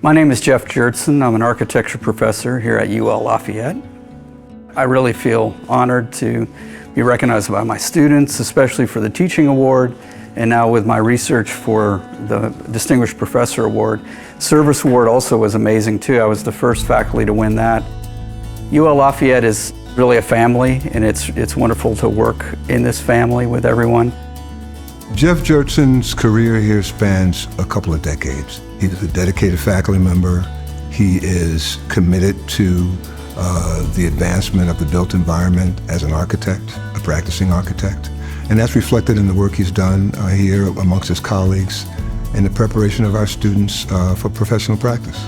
My name is Geoff Gjertson. I'm an architecture professor here at UL Lafayette. I really feel honored to be recognized by my students, especially for the teaching award, and now with my research for the Distinguished Professor Award. Service Award also was amazing too. I was the first faculty to win that. UL Lafayette is really a family, and it's wonderful to work in this family with everyone. Geoff Gjertson's career here spans a couple of decades. He is a dedicated faculty member. He is committed to the advancement of the built environment as an architect, a practicing architect. And that's reflected in the work he's done here amongst his colleagues and the preparation of our students for professional practice.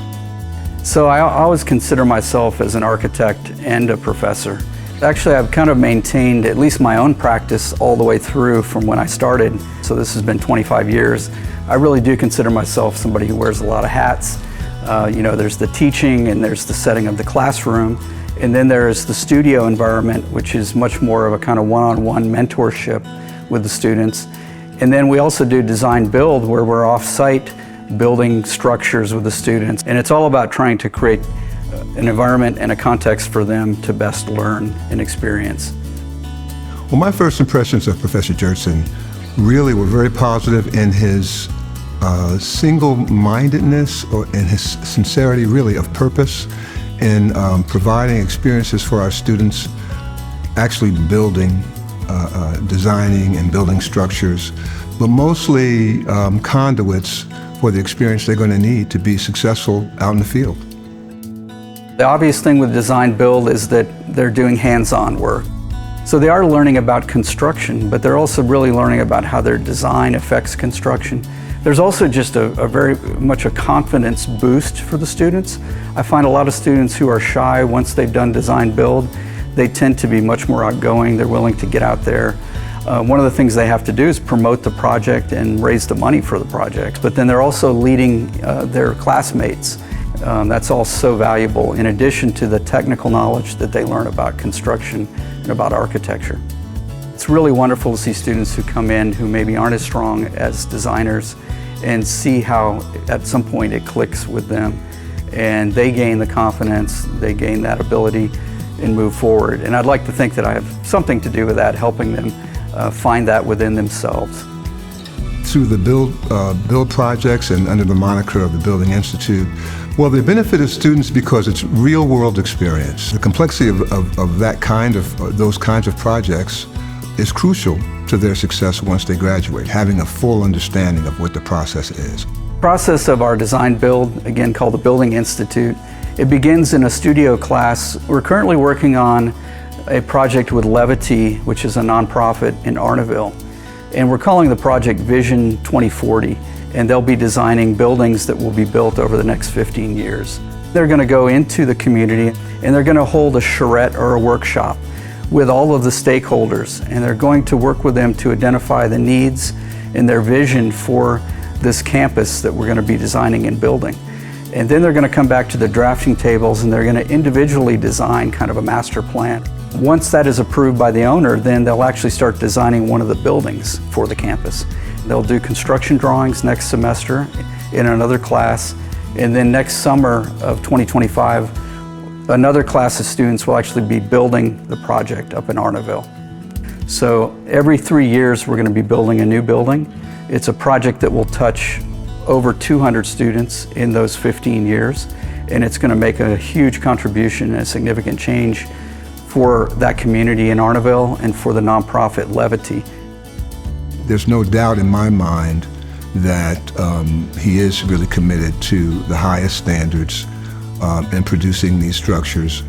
So I always consider myself as an architect and a professor. Actually, I've kind of maintained at least my own practice all the way through from when I started. So this has been 25 years. I really do consider myself somebody who wears a lot of hats. There's the teaching and there's the setting of the classroom. And then there's the studio environment, which is much more of a kind of one-on-one mentorship with the students. And then we also do design build, where we're off-site building structures with the students. And it's all about trying to create an environment and a context for them to best learn and experience. Well, my first impressions of Professor Gjertson really were very positive in his single-mindedness and his sincerity really of purpose in providing experiences for our students, actually building, designing and building structures, but mostly conduits for the experience they're going to need to be successful out in the field. The obvious thing with design build is that they're doing hands-on work. So they are learning about construction, but they're also really learning about how their design affects construction. There's also just a very much a confidence boost for the students. I find a lot of students who are shy once they've done design build, they tend to be much more outgoing. They're willing to get out there. One of the things they have to do is promote the project and raise the money for the project, but then they're also leading their classmates. That's all so valuable in addition to the technical knowledge that they learn about construction and about architecture. It's really wonderful to see students who come in who maybe aren't as strong as designers and see how at some point it clicks with them and they gain the confidence, they gain that ability and move forward. And I'd like to think that I have something to do with that, helping them find that within themselves. Through the build projects and under the moniker of the Building Institute, well, they benefited students because it's real-world experience. The complexity of those kinds of projects is crucial to their success once they graduate, having a full understanding of what the process is. The process of our design build, again called the Building Institute, it begins in a studio class. We're currently working on a project with Levity, which is a nonprofit in Arneville. And we're calling the project Vision 2040. And they'll be designing buildings that will be built over the next 15 years. They're going to go into the community and they're going to hold a charrette or a workshop with all of the stakeholders, and they're going to work with them to identify the needs and their vision for this campus that we're going to be designing and building. And then they're going to come back to the drafting tables and they're going to individually design kind of a master plan. Once that is approved by the owner, then they'll actually start designing one of the buildings for the campus. They'll do construction drawings next semester in another class, and then next summer of 2025, another class of students will actually be building the project up in Arneville. So every 3 years we're going to be building a new building. It's a project that will touch over 200 students in those 15 years, and it's going to make a huge contribution and a significant change for that community in Arneville and for the nonprofit Levity. There's no doubt in my mind that he is really committed to the highest standards in producing these structures,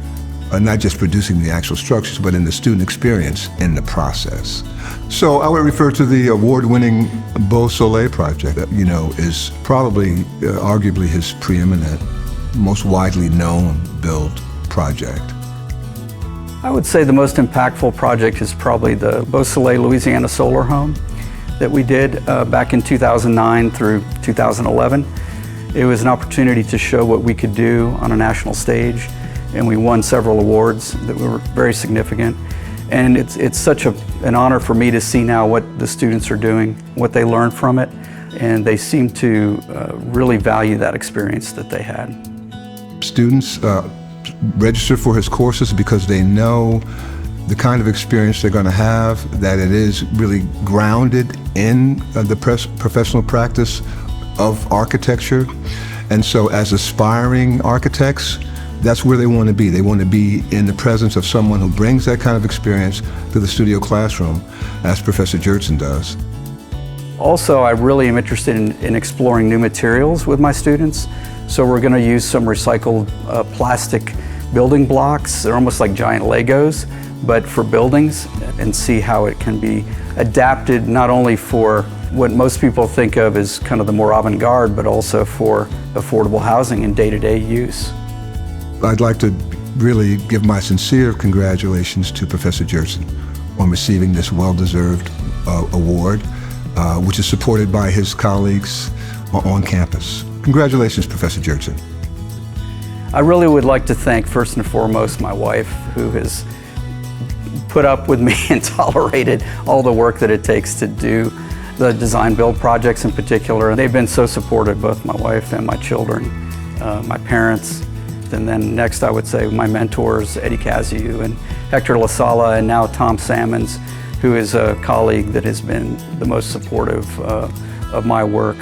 not just producing the actual structures, but in the student experience in the process. So I would refer to the award-winning Beau Soleil project that, is probably, arguably his preeminent, most widely known build project. I would say the most impactful project is probably the Beau Soleil Louisiana Solar Home that we did back in 2009 through 2011. It was an opportunity to show what we could do on a national stage, and we won several awards that were very significant. And it's such an honor for me to see now what the students are doing, what they learned from it. and they seemed to really value that experience that they had. Students register for his courses because they know the kind of experience they're going to have, that it is really grounded in the professional practice of architecture. And so as aspiring architects, that's where they want to be. They want to be in the presence of someone who brings that kind of experience to the studio classroom, as Professor Gjertson does. Also, I really am interested in exploring new materials with my students. So we're going to use some recycled plastic building blocks. They're almost like giant Legos, but for buildings, and see how it can be adapted not only for what most people think of as kind of the more avant-garde, but also for affordable housing and day-to-day use. I'd like to really give my sincere congratulations to Professor Gjertson on receiving this well-deserved award, which is supported by his colleagues on campus. Congratulations, Professor Gjertson. I really would like to thank first and foremost my wife, who has put up with me and tolerated all the work that it takes to do the design build projects in particular. And they've been so supportive, both my wife and my children, my parents, and then next I would say my mentors, Eddie Caziu and Hector LaSala, and now Tom Salmons, who is a colleague that has been the most supportive of my work.